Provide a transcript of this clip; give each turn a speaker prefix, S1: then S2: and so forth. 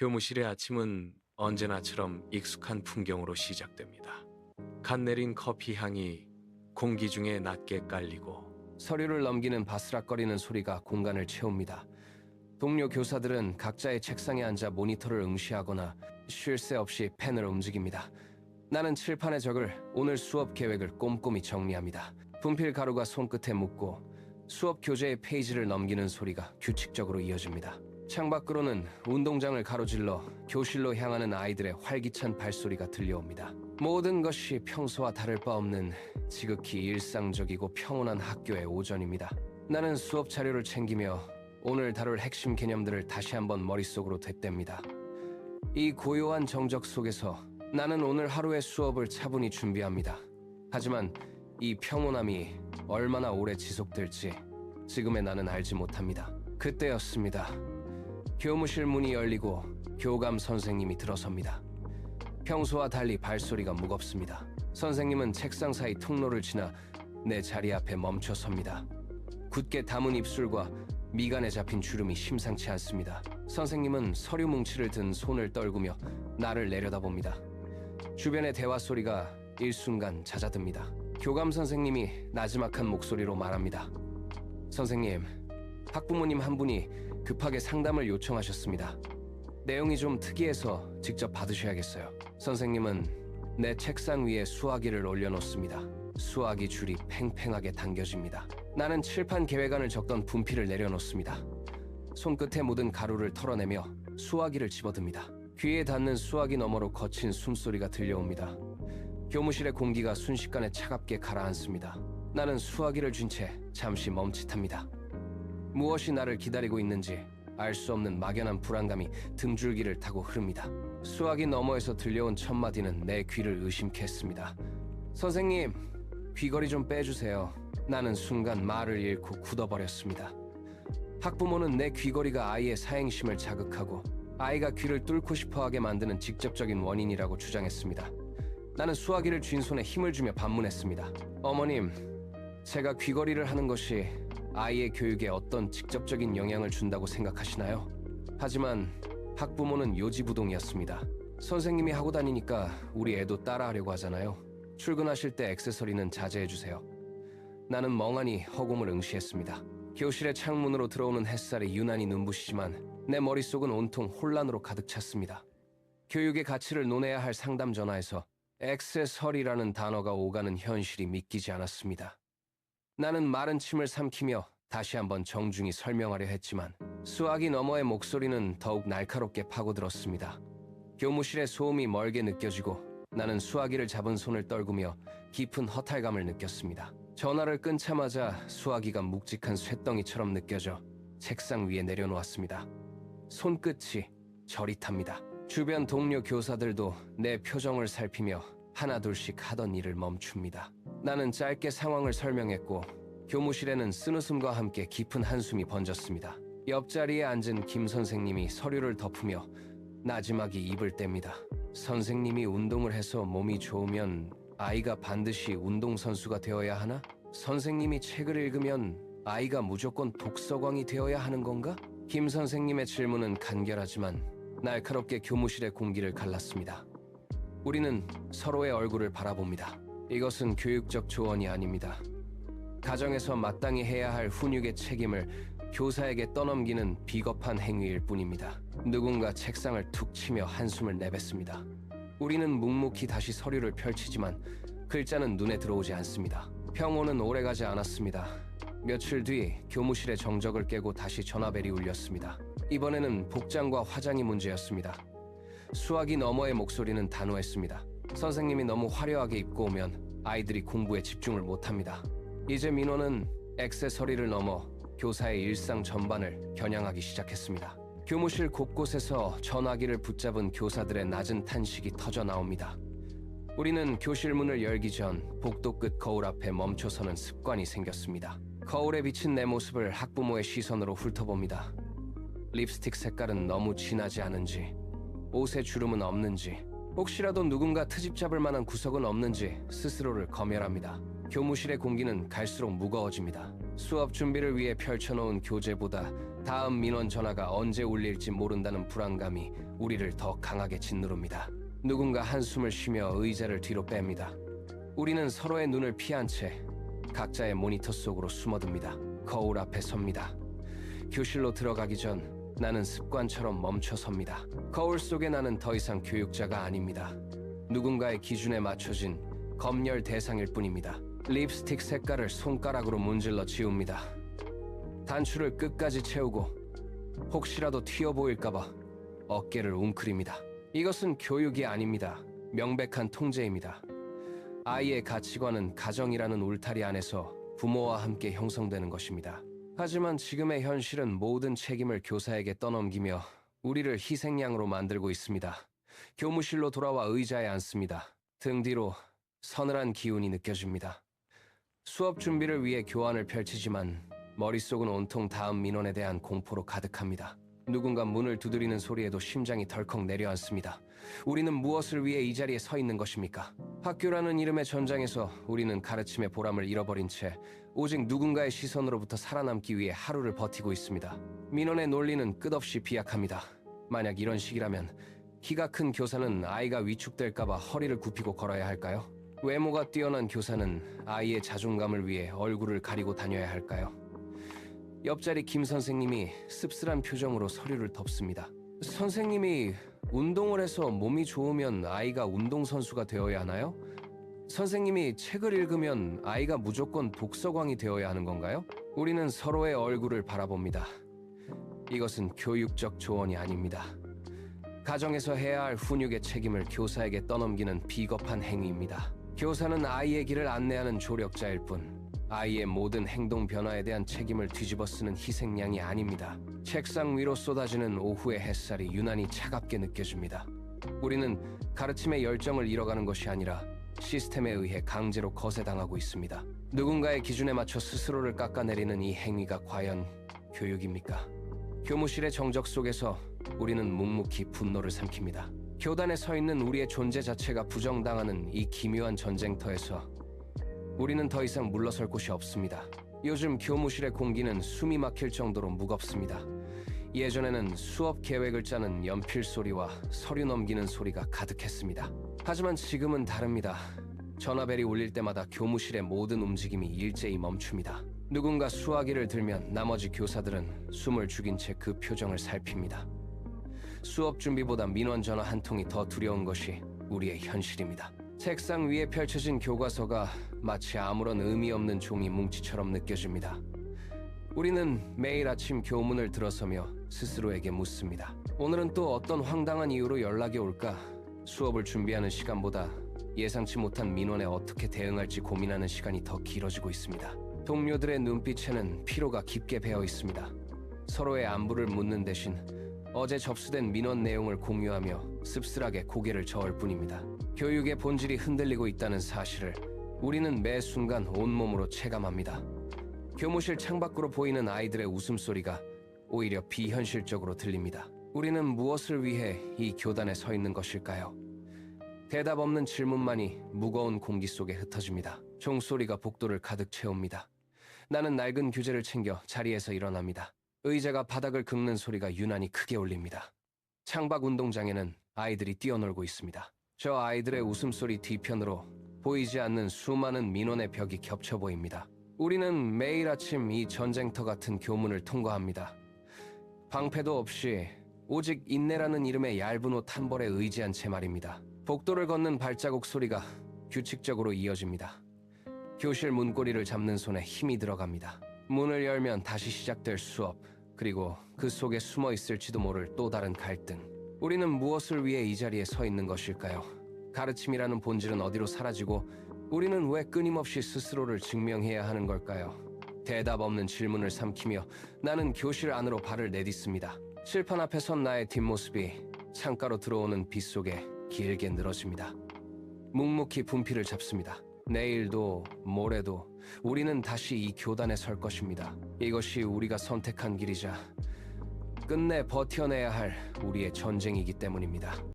S1: 교무실의 아침은 언제나처럼 익숙한 풍경으로 시작됩니다. 갓 내린 커피 향이 공기 중에 낮게 깔리고
S2: 서류를 넘기는 바스락거리는 소리가 공간을 채웁니다. 동료 교사들은 각자의 책상에 앉아 모니터를 응시하거나 쉴 새 없이 펜을 움직입니다. 나는 칠판에 적을 오늘 수업 계획을 꼼꼼히 정리합니다. 분필 가루가 손끝에 묻고 수업 교재의 페이지를 넘기는 소리가 규칙적으로 이어집니다. 창밖으로는 운동장을 가로질러 교실로 향하는 아이들의 활기찬 발소리가 들려옵니다. 모든 것이 평소와 다를 바 없는 지극히 일상적이고 평온한 학교의 오전입니다. 나는 수업 자료를 챙기며 오늘 다룰 핵심 개념들을 다시 한번 머릿속으로 되댑니다. 이 고요한 정적 속에서 나는 오늘 하루의 수업을 차분히 준비합니다. 하지만 이 평온함이 얼마나 오래 지속될지 지금의 나는 알지 못합니다. 그때였습니다. 교무실 문이 열리고 교감 선생님이 들어섭니다. 평소와 달리 발소리가 무겁습니다. 선생님은 책상 사이 통로를 지나 내 자리 앞에 멈춰 섭니다. 굳게 담은 입술과 미간에 잡힌 주름이 심상치 않습니다. 선생님은 서류 뭉치를 든 손을 떨구며 나를 내려다봅니다. 주변의 대화 소리가 일순간 잦아듭니다. 교감 선생님이 나지막한 목소리로 말합니다. 선생님, 학부모님 한 분이 급하게 상담을 요청하셨습니다. 내용이 좀 특이해서 직접 받으셔야겠어요. 선생님은 내 책상 위에 수화기를 올려놓습니다. 수화기 줄이 팽팽하게 당겨집니다. 나는 칠판 계획안을 적던 분필을 내려놓습니다. 손끝에 묻은 가루를 털어내며 수화기를 집어듭니다. 귀에 닿는 수화기 너머로 거친 숨소리가 들려옵니다. 교무실의 공기가 순식간에 차갑게 가라앉습니다. 나는 수화기를 쥔 채 잠시 멈칫합니다. 무엇이 나를 기다리고 있는지 알 수 없는 막연한 불안감이 등줄기를 타고 흐릅니다. 수화기 너머에서 들려온 첫 마디는 내 귀를 의심케 했습니다. 선생님, 귀걸이 좀 빼주세요. 나는 순간 말을 잃고 굳어버렸습니다. 학부모는 내 귀걸이가 아이의 사행심을 자극하고 아이가 귀를 뚫고 싶어하게 만드는 직접적인 원인이라고 주장했습니다. 나는 수화기를 쥔 손에 힘을 주며 반문했습니다. 어머님, 제가 귀걸이를 하는 것이 아이의 교육에 어떤 직접적인 영향을 준다고 생각하시나요? 하지만 학부모는 요지부동이었습니다. 선생님이 하고 다니니까 우리 애도 따라하려고 하잖아요. 출근하실 때 액세서리는 자제해주세요. 나는 멍하니 허공을 응시했습니다. 교실의 창문으로 들어오는 햇살이 유난히 눈부시지만 내 머릿속은 온통 혼란으로 가득 찼습니다. 교육의 가치를 논해야 할 상담 전화에서 액세서리라는 단어가 오가는 현실이 믿기지 않았습니다. 나는 마른 침을 삼키며 다시 한번 정중히 설명하려 했지만 수화기 너머의 목소리는 더욱 날카롭게 파고들었습니다. 교무실의 소음이 멀게 느껴지고 나는 수화기를 잡은 손을 떨구며 깊은 허탈감을 느꼈습니다. 전화를 끊자마자 수화기가 묵직한 쇳덩이처럼 느껴져 책상 위에 내려놓았습니다. 손끝이 저릿합니다. 주변 동료 교사들도 내 표정을 살피며 하나둘씩 하던 일을 멈춥니다. 나는 짧게 상황을 설명했고 교무실에는 쓴웃음과 함께 깊은 한숨이 번졌습니다. 옆자리에 앉은 김 선생님이 서류를 덮으며 나지막이 입을 뗍니다. 선생님이 운동을 해서 몸이 좋으면 아이가 반드시 운동선수가 되어야 하나? 선생님이 책을 읽으면 아이가 무조건 독서광이 되어야 하는 건가? 김 선생님의 질문은 간결하지만 날카롭게 교무실의 공기를 갈랐습니다. 우리는 서로의 얼굴을 바라봅니다. 이것은 교육적 조언이 아닙니다. 가정에서 마땅히 해야 할 훈육의 책임을 교사에게 떠넘기는 비겁한 행위일 뿐입니다. 누군가 책상을 툭 치며 한숨을 내뱉습니다. 우리는 묵묵히 다시 서류를 펼치지만 글자는 눈에 들어오지 않습니다. 평온은 오래가지 않았습니다. 며칠 뒤 교무실의 정적을 깨고 다시 전화벨이 울렸습니다. 이번에는 복장과 화장이 문제였습니다. 수화기 너머의 목소리는 단호했습니다. 선생님이 너무 화려하게 입고 오면 아이들이 공부에 집중을 못합니다. 이제 민호는 액세서리를 넘어 교사의 일상 전반을 겨냥하기 시작했습니다. 교무실 곳곳에서 전화기를 붙잡은 교사들의 낮은 탄식이 터져 나옵니다. 우리는 교실 문을 열기 전 복도 끝 거울 앞에 멈춰서는 습관이 생겼습니다. 거울에 비친 내 모습을 학부모의 시선으로 훑어봅니다. 립스틱 색깔은 너무 진하지 않은지, 옷에 주름은 없는지, 혹시라도 누군가 트집 잡을 만한 구석은 없는지 스스로를 검열합니다. 교무실의 공기는 갈수록 무거워집니다. 수업 준비를 위해 펼쳐놓은 교재보다 다음 민원 전화가 언제 울릴지 모른다는 불안감이 우리를 더 강하게 짓누릅니다. 누군가 한숨을 쉬며 의자를 뒤로 뺍니다. 우리는 서로의 눈을 피한 채 각자의 모니터 속으로 숨어듭니다. 거울 앞에 섭니다. 교실로 들어가기 전 나는 습관처럼 멈춰 섭니다. 거울 속의 나는 더 이상 교육자가 아닙니다. 누군가의 기준에 맞춰진 검열 대상일 뿐입니다. 립스틱 색깔을 손가락으로 문질러 지웁니다. 단추를 끝까지 채우고 혹시라도 튀어 보일까봐 어깨를 웅크립니다. 이것은 교육이 아닙니다. 명백한 통제입니다. 아이의 가치관은 가정이라는 울타리 안에서 부모와 함께 형성되는 것입니다. 하지만 지금의 현실은 모든 책임을 교사에게 떠넘기며 우리를 희생양으로 만들고 있습니다. 교무실로 돌아와 의자에 앉습니다. 등 뒤로 서늘한 기운이 느껴집니다. 수업 준비를 위해 교환을 펼치지만 머릿속은 온통 다음 민원에 대한 공포로 가득합니다. 누군가 문을 두드리는 소리에도 심장이 덜컥 내려앉습니다. 우리는 무엇을 위해 이 자리에 서 있는 것입니까? 학교라는 이름의 전장에서 우리는 가르침의 보람을 잃어버린 채 오직 누군가의 시선으로부터 살아남기 위해 하루를 버티고 있습니다. 민원의 논리는 끝없이 비약합니다. 만약 이런 식이라면 키가 큰 교사는 아이가 위축될까봐 허리를 굽히고 걸어야 할까요? 외모가 뛰어난 교사는 아이의 자존감을 위해 얼굴을 가리고 다녀야 할까요? 옆자리 김 선생님이 씁쓸한 표정으로 서류를 덮습니다. 선생님이 운동을 해서 몸이 좋으면 아이가 운동선수가 되어야 하나요? 선생님이 책을 읽으면 아이가 무조건 독서광이 되어야 하는 건가요? 우리는 서로의 얼굴을 바라봅니다. 이것은 교육적 조언이 아닙니다. 가정에서 해야 할 훈육의 책임을 교사에게 떠넘기는 비겁한 행위입니다. 교사는 아이의 길을 안내하는 조력자일 뿐 아이의 모든 행동 변화에 대한 책임을 뒤집어 쓰는 희생양이 아닙니다. 책상 위로 쏟아지는 오후의 햇살이 유난히 차갑게 느껴집니다. 우리는 가르침의 열정을 잃어가는 것이 아니라 시스템에 의해 강제로 거세당하고 있습니다. 누군가의 기준에 맞춰 스스로를 깎아내리는 이 행위가 과연 교육입니까? 교무실의 정적 속에서 우리는 묵묵히 분노를 삼킵니다. 교단에 서 있는 우리의 존재 자체가 부정당하는 이 기묘한 전쟁터에서 우리는 더 이상 물러설 곳이 없습니다. 요즘 교무실의 공기는 숨이 막힐 정도로 무겁습니다. 예전에는 수업 계획을 짜는 연필 소리와 서류 넘기는 소리가 가득했습니다. 하지만 지금은 다릅니다. 전화벨이 울릴 때마다 교무실의 모든 움직임이 일제히 멈춥니다. 누군가 수화기를 들면 나머지 교사들은 숨을 죽인 채 그 표정을 살핍니다. 수업 준비보다 민원 전화 한 통이 더 두려운 것이 우리의 현실입니다. 책상 위에 펼쳐진 교과서가 마치 아무런 의미 없는 종이 뭉치처럼 느껴집니다. 우리는 매일 아침 교문을 들어서며 스스로에게 묻습니다. 오늘은 또 어떤 황당한 이유로 연락이 올까? 수업을 준비하는 시간보다 예상치 못한 민원에 어떻게 대응할지 고민하는 시간이 더 길어지고 있습니다. 동료들의 눈빛에는 피로가 깊게 배어 있습니다. 서로의 안부를 묻는 대신 어제 접수된 민원 내용을 공유하며 씁쓸하게 고개를 저을 뿐입니다. 교육의 본질이 흔들리고 있다는 사실을 우리는 매 순간 온몸으로 체감합니다. 교무실 창밖으로 보이는 아이들의 웃음소리가 오히려 비현실적으로 들립니다. 우리는 무엇을 위해 이 교단에 서 있는 것일까요? 대답 없는 질문만이 무거운 공기 속에 흩어집니다. 종소리가 복도를 가득 채웁니다. 나는 낡은 교재를 챙겨 자리에서 일어납니다. 의자가 바닥을 긁는 소리가 유난히 크게 울립니다. 창밖 운동장에는 아이들이 뛰어놀고 있습니다. 저 아이들의 웃음소리 뒤편으로 보이지 않는 수많은 민원의 벽이 겹쳐 보입니다. 우리는 매일 아침 이 전쟁터 같은 교문을 통과합니다. 방패도 없이 오직 인내라는 이름의 얇은 옷 한 벌에 의지한 채 말입니다. 복도를 걷는 발자국 소리가 규칙적으로 이어집니다. 교실 문고리를 잡는 손에 힘이 들어갑니다. 문을 열면 다시 시작될 수업, 그리고 그 속에 숨어 있을지도 모를 또 다른 갈등. 우리는 무엇을 위해 이 자리에 서 있는 것일까요? 가르침이라는 본질은 어디로 사라지고 우리는 왜 끊임없이 스스로를 증명해야 하는 걸까요? 대답 없는 질문을 삼키며 나는 교실 안으로 발을 내딛습니다. 칠판 앞에 선 나의 뒷모습이 창가로 들어오는 빛 속에 길게 늘어집니다. 묵묵히 분필을 잡습니다. 내일도 모레도 우리는 다시 이 교단에 설 것입니다. 이것이 우리가 선택한 길이자 끝내 버텨내야 할 우리의 전쟁이기 때문입니다.